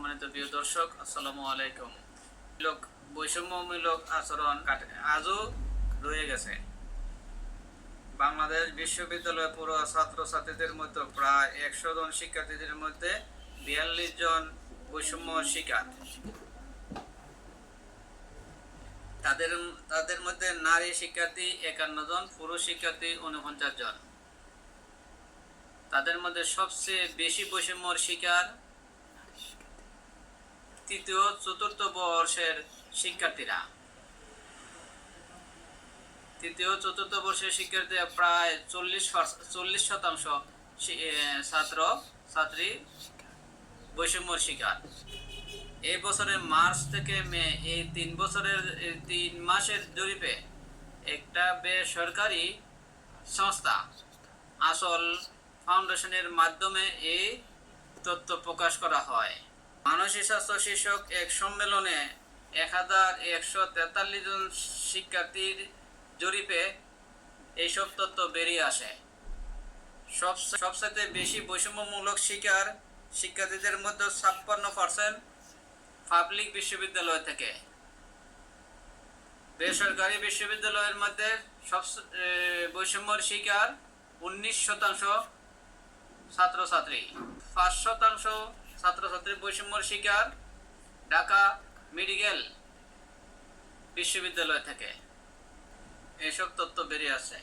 সম্মানিত প্রিয় দর্শক, আসসালামু আলাইকুম। বৈষম্যমূলক আচরণ আজও রয়ে গেছে। বাংলাদেশ বিশ্ববিদ্যালয় পড়ুয়া ছাত্রছাত্রীদের মধ্যে প্রায় 100 জন শিক্ষার্থীদের মধ্যে 42 জন বৈষম্য শিকার। তাদের মধ্যে নারী শিক্ষার্থী 51 জন, পুরুষ শিক্ষার্থী 49 জন। তাদের মধ্যে সবচেয়ে বেশি বৈষম্যর শিকার তৃতীয় চতুর্থ বর্ষের শিক্ষার্থীরা। তৃতীয় চতুর্থ বর্ষের শিক্ষার্থীরা প্রায় 40% ছাত্র ছাত্রী বৈষম্যর শিকার। এই বছরের মার্চ থেকে মে এই 3 মাসের জরিপে একটা বেসরকারি সংস্থা আসল ফাউন্ডেশনের মাধ্যমে এই তথ্য প্রকাশ করা হয়। মানসিক স্বাস্থ্য শীর্ষক এক সম্মেলনে 1143 জন শিক্ষার্থীর জরিপে এইসব তথ্য বেরিয়ে আসে। সবচেয়ে বেশি বৈষম্যমূলক শিকার শিক্ষার্থীদের মধ্যে 56% পাবলিক বিশ্ববিদ্যালয় থেকে। বেসরকারি বিশ্ববিদ্যালয়ের মধ্যে বৈষম্যের শিকার 19% ছাত্রছাত্রী। 5% ছাত্রছাত্রী বৈষম্যের শিকার ঢাকা মেডিকেল বিশ্ববিদ্যালয় থেকে। এসব তথ্য বেরিয়ে আসে।